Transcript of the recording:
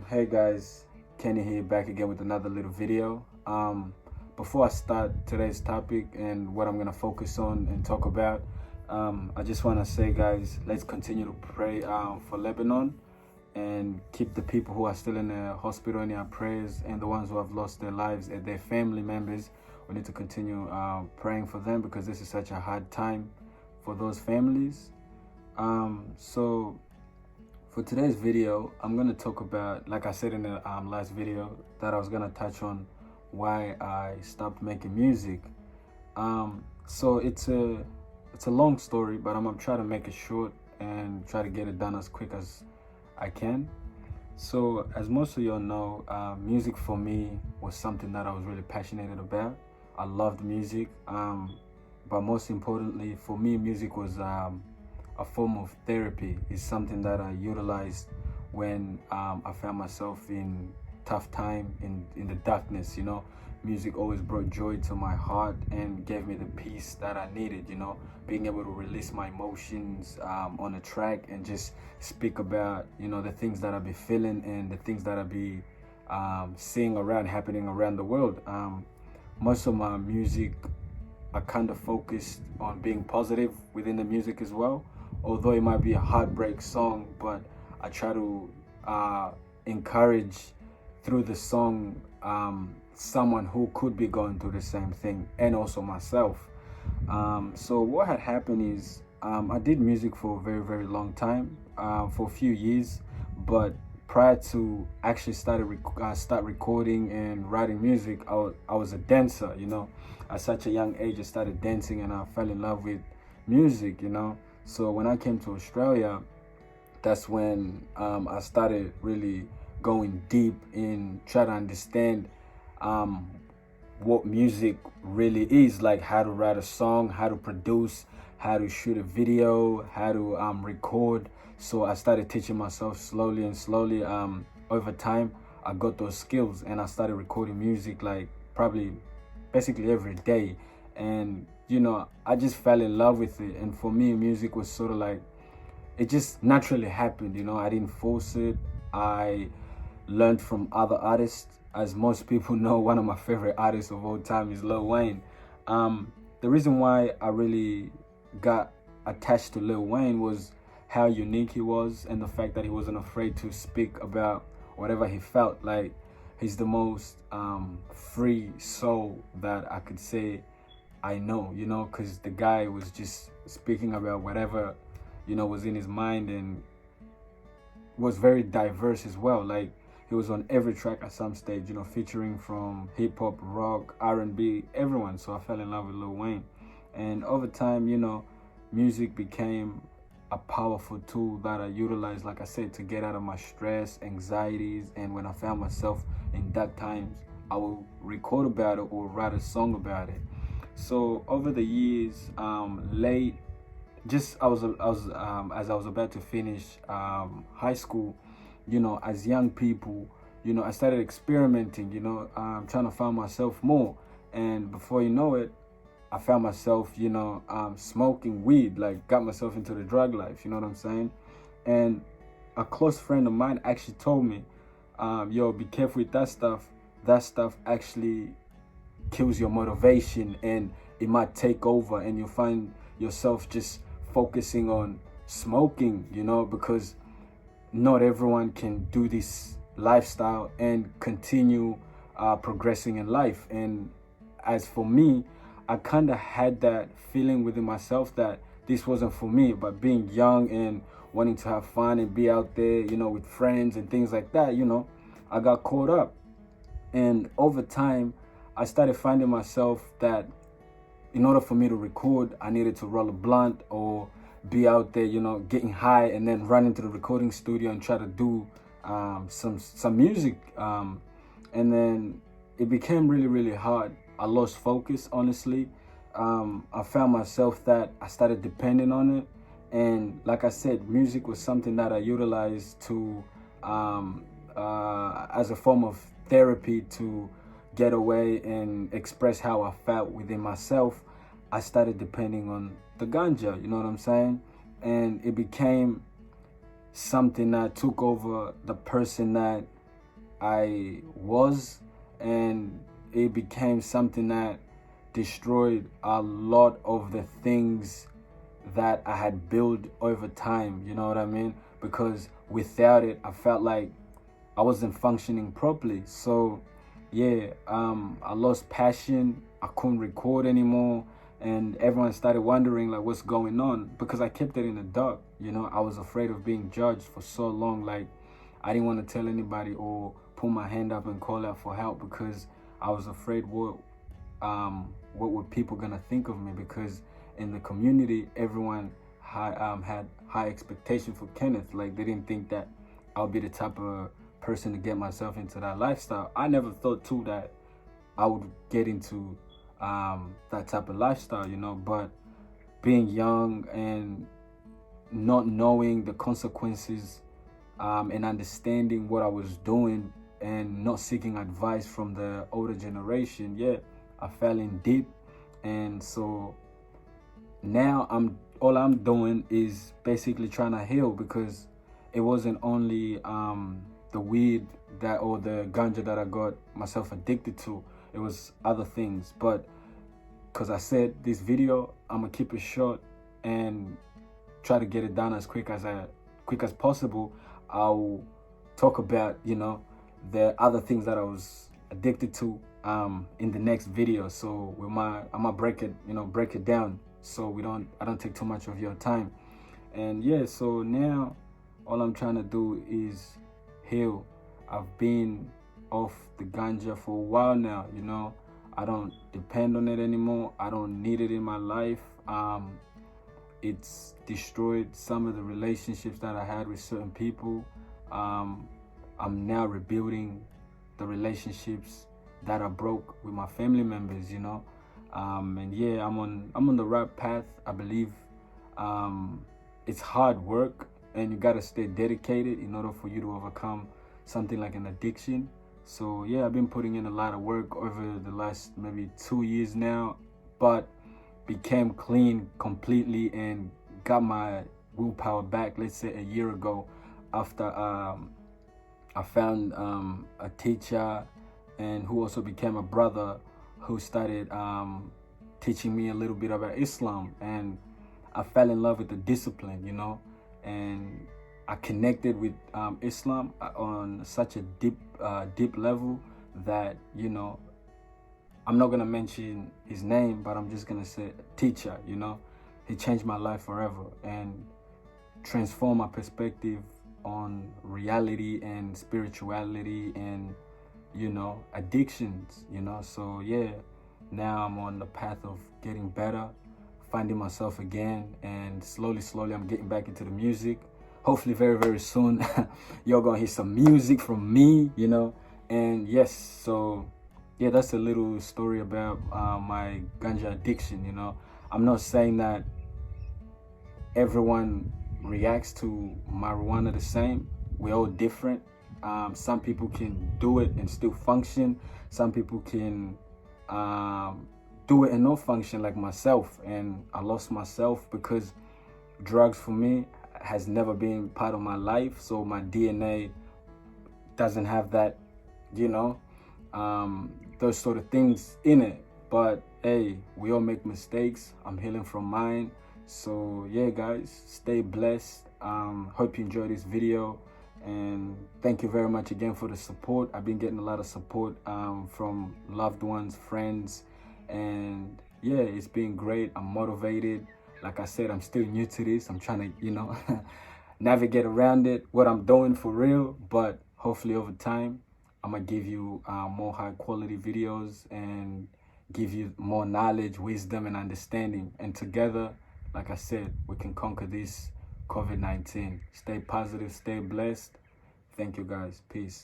Hey guys, Kenny here back again with another little video. Before I start today's topic and what I'm gonna focus on and talk about, I just wanna say, guys, let's continue to pray for Lebanon and keep the people who are still in the hospital in our prayers, and the ones who have lost their lives and their family members. We need to continue praying for them because this is such a hard time for those families. So for today's video, I'm gonna talk about, like I said in the last video, that I was gonna touch on why I stopped making music. So it's a long story, but I'm gonna try to make it short and try to get it done as quick as I can. So as most of y'all know, music for me was something that I was really passionate about. I loved music, but most importantly for me, music was a form of therapy. Is something that I utilized when I found myself in tough time, in the darkness. Music always brought joy to my heart and gave me the peace that I needed. Being able to release my emotions on a track and just speak about the things that I be feeling and the things that I be seeing happening around the world. Most of my music, I kind of focused on being positive within the music as well. Although it might be a heartbreak song, but I try to encourage through the song someone who could be going through the same thing, and also myself. So what had happened is I did music for a very, very long time, for a few years, but prior to actually start recording and writing music, I was a dancer. At such a young age I started dancing and I fell in love with music. So when I came to Australia, that's when I started really going deep in trying to understand what music really is, like how to write a song, how to produce, how to shoot a video, how to record. So I started teaching myself slowly and slowly. Over time, I got those skills and I started recording music like probably basically every day. And I just fell in love with it. And for me, music was sort of like, it just naturally happened. I didn't force it. I learned from other artists. As most people know, one of my favorite artists of all time is Lil Wayne. The reason why I really got attached to Lil Wayne was how unique he was, and the fact that he wasn't afraid to speak about whatever he felt. Like, he's the most free soul that I could say I know, because the guy was just speaking about whatever, was in his mind, and was very diverse as well. Like, he was on every track at some stage, featuring from hip hop, rock, R&B, everyone. So I fell in love with Lil Wayne. And over time, music became a powerful tool that I utilized, like I said, to get out of my stress, anxieties. And when I found myself in dark times, I will record about it or write a song about it. So over the years, as I was about to finish high school, as young people, I started experimenting, trying to find myself more. And before you know it, I found myself, smoking weed, like got myself into the drug life, you know what I'm saying? And a close friend of mine actually told me, yo, be careful with that stuff. That stuff actually kills your motivation and it might take over, and you'll find yourself just focusing on smoking, because not everyone can do this lifestyle and continue progressing in life. And as for me, I kind of had that feeling within myself that this wasn't for me. But being young and wanting to have fun and be out there, with friends and things like that, I got caught up. And over time, I started finding myself that in order for me to record, I needed to roll a blunt or be out there, getting high, and then run into the recording studio and try to do some music. And then it became really, really hard. I lost focus, honestly. I found myself that I started depending on it. And like I said, music was something that I utilized to as a form of therapy, to get away and express how I felt within myself. I started depending on the ganja, you know what I'm saying? And it became something that took over the person that I was, and it became something that destroyed a lot of the things that I had built over time, you know what I mean? Because without it, I felt like I wasn't functioning properly. So yeah, I lost passion. I couldn't record anymore, and everyone started wondering like what's going on, because I kept it in the dark. You know, I was afraid of being judged for so long. Like, I didn't want to tell anybody or put my hand up and call out for help, because I was afraid what were people gonna think of me, because in the community everyone had high expectation for Kenneth. Like, they didn't think that I'll be the type of person to get myself into that lifestyle. I never thought too that I would get into that type of lifestyle, you know. But being young and not knowing the consequences, and understanding what I was doing and not seeking advice from the older generation, yeah, I fell in deep. And so now all I'm doing is basically trying to heal, because it wasn't only the weed that or the ganja that I got myself addicted to. It was other things. But because I said this video, I'm gonna keep it short and try to get it done as quick as possible. I'll talk about, you know, the other things that I was addicted to in the next video. So I'm gonna break it down, so I don't take too much of your time. And yeah, so now all I'm trying to do is heal. I've been off the ganja for a while now, you know. I don't depend on it anymore. I don't need it in my life. It's destroyed some of the relationships that I had with certain people. I'm now rebuilding the relationships that I broke with my family members, you know. And yeah, I'm on the right path, I believe. It's hard work, and you gotta stay dedicated in order for you to overcome something like an addiction. So yeah, I've been putting in a lot of work over the last maybe 2 years now, but became clean completely and got my willpower back, let's say a year ago, after I found a teacher, and who also became a brother, who started teaching me a little bit about Islam, and I fell in love with the discipline, you know, and I connected with Islam on such a deep level that, you know, I'm not gonna mention his name, but I'm just gonna say teacher, you know. He changed my life forever and transformed my perspective on reality and spirituality and, you know, addictions, you know. So yeah, now I'm on the path of getting better, finding myself again, and slowly I'm getting back into the music. Hopefully very soon you're gonna hear some music from me, you know. And yes, so yeah, that's a little story about my ganja addiction, you know. I'm not saying that everyone reacts to marijuana the same. We're all different. Some people can do it and still function. Some people can do it and not function, like myself. And I lost myself because drugs for me has never been part of my life. So my DNA doesn't have that, you know, those sort of things in it. But hey, we all make mistakes. I'm healing from mine. So yeah, guys, stay blessed. Hope you enjoyed this video, and thank you very much again for the support. I've been getting a lot of support from loved ones, friends, and yeah, it's been great. I'm motivated. Like I said, I'm still new to this. I'm trying to, you know, navigate around it, what I'm doing for real. But hopefully over time, I'm gonna give you more high quality videos and give you more knowledge, wisdom, and understanding. And together, like I said, we can conquer this COVID-19. Stay positive, stay blessed. Thank you guys. Peace.